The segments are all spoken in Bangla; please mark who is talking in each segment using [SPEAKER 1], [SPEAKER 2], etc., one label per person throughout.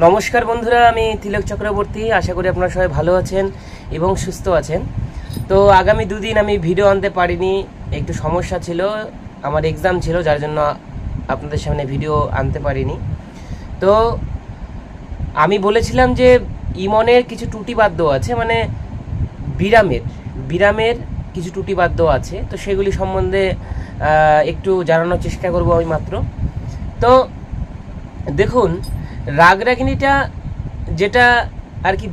[SPEAKER 1] নমস্কার বন্ধুরা, আমি তিলক চক্রবর্তী। আশা করি আপনারা সবাই ভালো আছেন এবং সুস্থ আছেন। তো আগামী দুদিন আমি ভিডিও আনতে পারিনি, একটু সমস্যা ছিল, আমার এক্সাম ছিল, যার জন্য আপনাদের সামনে ভিডিও আনতে পারিনি। তো আমি বলেছিলাম যে ইমনের কিছু টুটিবাদ্য আছে, মানে বিরামের কিছু টুটিবাদ্য আছে, তো সেগুলি সম্বন্ধে একটু জানানোর চেষ্টা করব আমি মাত্র। তো দেখুন, রাগরাগিনীটা যেটা আর কি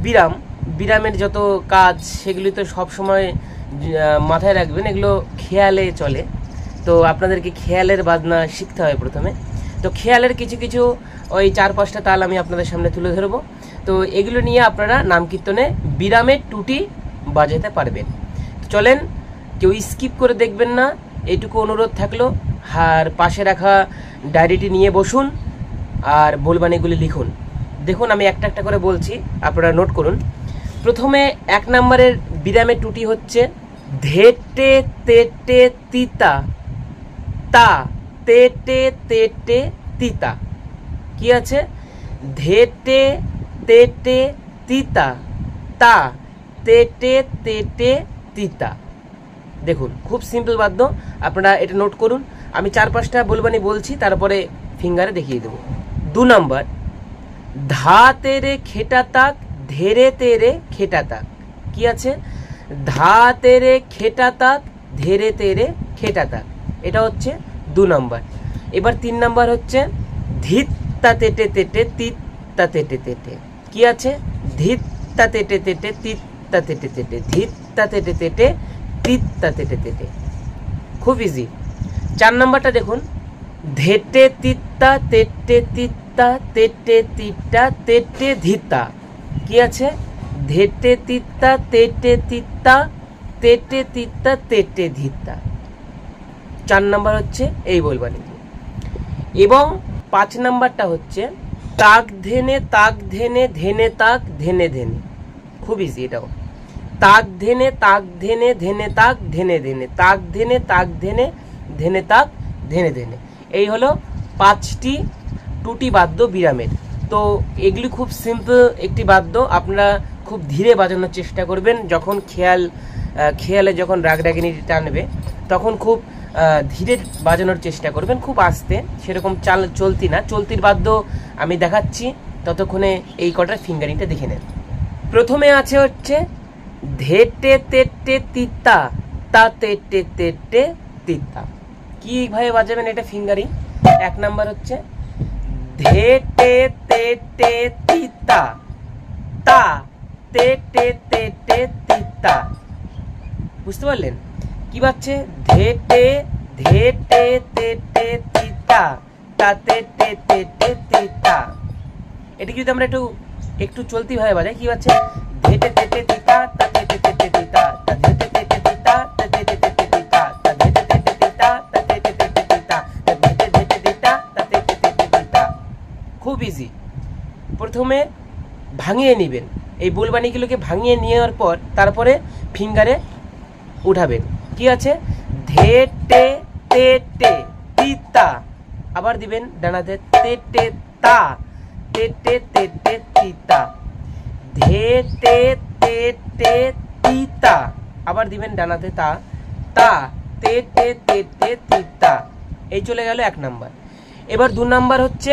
[SPEAKER 1] বিরামের যত কাজ সেগুলি তো সব সময় মাথায় রাখবেন, এগুলো খেয়ালে চলে। তো আপনাদেরকে খেয়ালের বাজনা শিখতে হয় প্রথমে। তো খেয়ালের কিছু কিছু ওই 4-5টা তাল আমি আপনাদের সামনে তুলে ধরবো। তো এগুলো নিয়ে আপনারা নাম কীর্তনে বিরামের টুটি বাজাতে পারবেন। তো চলেন, কেউ স্কিপ করে দেখবেন না, এইটুকু অনুরোধ থাকলো। আর পাশে রাখা ডায়েরিটি নিয়ে বসুন আর বলবানিগুলি লিখুন। দেখুন, আমি একটা একটা করে বলছি, আপনারা নোট করুন। প্রথমে 1 নম্বরের বিরামের টুটি হচ্ছে ধেটে তেটে তিতা, তা তেটে তেটে তিতা। কি আছে? ধেটে তেটে তিতা, তা তেটে তেটে তিতা। দেখুন, খুব সিম্পল বাদ্য, আপনারা এটা নোট করুন। আমি 4-5টা বলবানি বলছি, তারপরে ফিঙ্গারে দেখিয়ে দেবো। 2 নম্বর ধা তেরে খেটা তাক, ধেরে তেরে খেটা তাক। কি আছে? ধা তেরে খেটা তাক, ধেরে তেরে খেটা তাক। এটা হচ্ছে 2 নম্বর। এবার 3 নম্বর হচ্ছে ধিত্তা তেটে তেটে তিত্তা তেটে তেটে। কি আছে? ধিত্তা তেটে তেটে তিত্তা তেটে তেটে, ধিত্তা তেটে তেটে তিত্তা তেটে তেটে। খুব ইজি। 4 নম্বরটা দেখুন, ধেটে তিত্তা তেটে তিত্তা তেটে তিত্তা তেটে ধিত্তা। কি আছে? ধেটে তিত্তা তেটে তিত্তা তেটে তিত্তা তেটে ধিত্তা। 4 নম্বর হচ্ছে এই বলবানি। এবং 5 নম্বরটা হচ্ছে তাক ধেনে তাক ধেনে ধেনে তাক ধেনে ধেনে। খুব ইজি এটাও। তাক ধেনে তাক ধেনে ধেনে তাক ধেনে ধেনে, তাক ধেনে তাক ধেনে ধেনে তাক ধেনে ধেনে। এই হলো 5টি টুটি বাদ্য বিরামের। তো এগুলি খুব সিম্পল একটি বাদ্য, আপনারা খুব ধীরে বাজানোর চেষ্টা করবেন। যখন খেয়ালে যখন রাগরাগিনী টানবে তখন খুব ধীরে বাজানোর চেষ্টা করবেন, খুব আস্তে, সেরকম চলতি না। চলতির বাদ্য আমি দেখাচ্ছি, ততক্ষণে এই কটার ফিঙ্গারিংটা দেখে নেন। প্রথমে আছে হচ্ছে ধেটে তেটে তিতা, তা তেটে তেটে তিতা। কিভাবে বাজাবেন এটা ফিঙ্গারিং? 1 নাম্বার হচ্ছে ধেটে তেটে তিতা, তা তেটে তেটে তিতা। বুঝতে পারলেন? কি বাজছে? ধেটে ধেটে তেটে তিতা, তা তেটে তেটে তিতা। এটা যদি আমরা একটু চলতি ভাবে বাজাই, কি বাজছে? ধেটে তেটে তিতা, তা তেটে তেটে তিতা, তা ধেটে তেটে তিতা, তা তেটে তেটে তিতা, তা ধেটে তেটে তিতা, তা তেটে তেটে তিতা, তা ধেটে তেটে তিতা, তা তেটে তেটে তিতা। খুব ইজি। প্রথমে ভাঙিয়ে নেবেন, এই বুলবানিগুলোকে ভাঙিয়ে নেওয়ার পর তারপরে ফিঙ্গারে উঠাবেন। কি আছে? ধেটে তেটে তিতা, আবার দিবেন ডানাতে তেটে তা, তেটে তেটে তিতা, ধেটে তেটে তিতা, আবার দিবেন ডানাতে তা, তা তেটে তেটে তিতা। এই চলে গেল 1 নাম্বার। এবার 2 নাম্বার হচ্ছে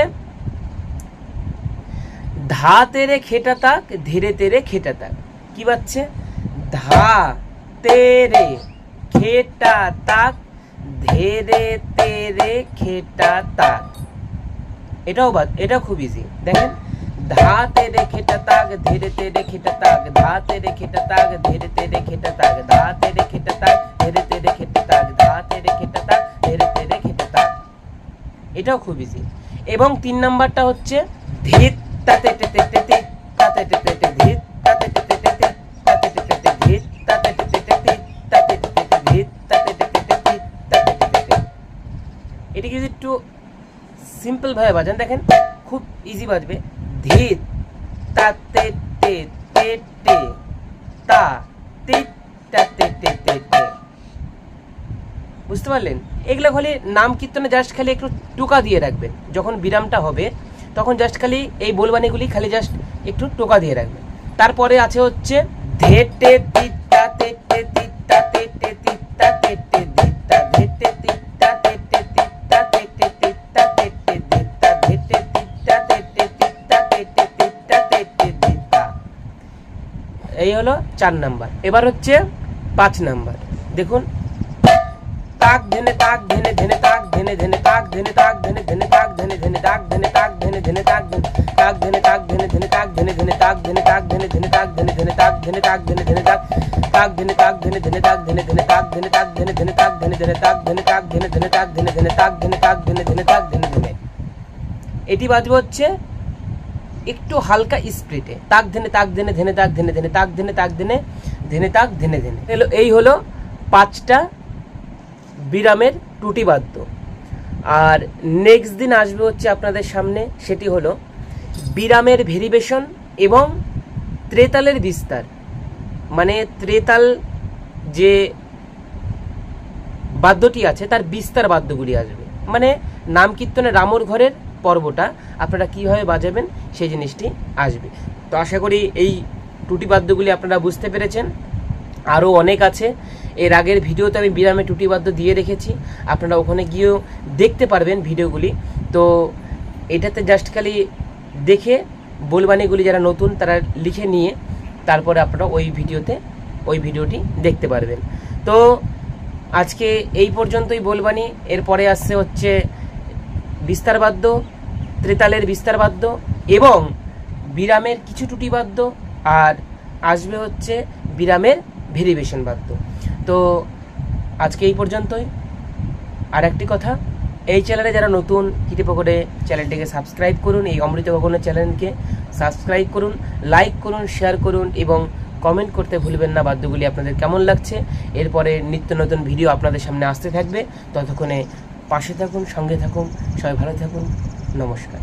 [SPEAKER 1] ধা তেরে খেটা তাক, ধীরে তেরে খেটা তাক। কি বাজছে? ধা তেরে খেটা তাক, ধীরে তেরে খেটা তাক। এটাও খুব ইজি। দেখেন, ধা তেরে খেটা তাক, ধীরে তেরে খেটা তাক, ধা তেরে খেটা তাক, ধীরে তেরে খেটা তাক, ধা তেরে খেটা তাক, ধীরে তেরে খেটা তাক, ধা তেরে খেটা তাক, ধীরে তেরে খেটা তাক। এটাও খুব ইজি। এবং 3 নাম্বারটা হচ্ছে ধিত তা তেটে তেটে তিত, তা তেটে তেটে ধিত, তা তেটে তেটে তিত, তা তেটে তেটে ধিত, তা তেটে তেটে তিত, তা তেটে তেটে ধিত, তা তেটে তেটে তিত, তা তেটে তেটে। এটি যদি একটু সিম্পল ভাবে বাজান, দেখেন খুব ইজি বাজবে। ধিত তা তেটে তেটে, তা তিত, তা তেটে তেটে। বুঝতে পারলেন? এগুলো খালি নাম কীর্তনে জাস্ট খালি একটু টুকা দিয়ে রাখবেন। যখন বিরামটা হবে তখন জাস্ট খালি এই বোলবানিগুলি খালি জাস্ট একটু টোকা দিয়ে রাখবেন। তারপরে আছে হচ্ছে ধেটে তিত্তা তেটে তিত্তা তেটে তিত্তা তেটে দিত্তা ধেটে তিত্তা তেটে তিত্তা তেটে তিত্তা তেটে দিত্তা ধেটে তিত্তা তেটে তিত্তা তেটে তিত্তা তেটে দিত্তা। এই হলো 4 নাম্বার। এবার হচ্ছে 5 নাম্বার। দেখুন তাক ধেনে তাক ধেনে ধেনে তাক ধেনে ধেনে তাক ধেনে তাক ধেনে ধেনে তাক ধেনে ধেনে তাক ধেনে তাক ধেনে ধেনে তাক তাক ধেনে তাক ধেনে ধেনে তাক ধেনে ধেনে তাক ধেনে তাক ধেনে ধেনে তাক ধেনে ধেনে তাক ধেনে তাক ধেনে ধেনে তাক তাক ধেনে তাক ধেনে ধেনে তাক ধেনে ধেনে তাক ধেনে তাক ধেনে ধেনে তাক ধেনে ধেনে তাক ধেনে তাক ধেনে ধেনে তাক ধেনে ধেনে তাক ধেনে তাক ধেনে ধেনে তাক ধেনে ধেনে। এটি বাজবে হচ্ছে একটু হালকা স্পিডে, তাক ধেনে তাক ধেনে ধেনে তাক ধেনে ধেনে তাক ধেনে তাক ধেনে ধেনে তাক ধেনে ধেনে। এই হলো 5টা বিরামের টুটি বাদ্য। আর নেক্সট দিন আসবে হচ্ছে আপনাদের সামনে, সেটি হলো বিরামের ভেরিয়েশন এবং ত্রেতালের বিস্তার। মানে ত্রেতাল যে বাদ্যটি আছে তার বিস্তার বাদ্যগুলি আসবে, মানে নাম কীর্তনে রামর ঘরের পর্বটা আপনারা কীভাবে বাজাবেন সেই জিনিসটি আসবে। তো আশা করি এই টুটি বাদ্যগুলি আপনারা বুঝতে পেরেছেন। আরও অনেক আছে, এর আগের ভিডিওতে আমি বিরামে টুটি বাদ্য দিয়ে রেখেছি, আপনারা ওখানে গিয়েও দেখতে পারবেন ভিডিওগুলি। তো এটাতে জাস্ট খালি দেখে বোলবানিগুলি যারা নতুন তারা লিখে নিয়ে তারপরে আপনারা ওই ভিডিওটি দেখতে পারবেন। তো আজকে এই পর্যন্তই বোলবানি। এরপরে আসছে হচ্ছে বিস্তার বাদ্য, ত্রেতালের বিস্তার বাদ্য এবং বিরামের কিছু টুটি বাদ্য, আর আসবে হচ্ছে বিরামের ভেরিয়েশন বাদ্য। তো আজকে এই পর্যন্তই। আর একটি কথা, এই চ্যানেলে যারা নতুন কৃপা করে চ্যানেলটিকে সাবস্ক্রাইব করুন, এই অমৃত গগনের চ্যানেলকে সাবস্ক্রাইব করুন, লাইক করুন, শেয়ার করুন এবং কমেন্ট করতে ভুলবেন না বাদ্যগুলি আপনাদের কেমন লাগছে। এরপরে নিত্য নতুন ভিডিও আপনাদের সামনে আসতে থাকবে, ততক্ষণে পাশে থাকুন, সঙ্গে থাকুন, সবাই ভালো থাকুন। নমস্কার।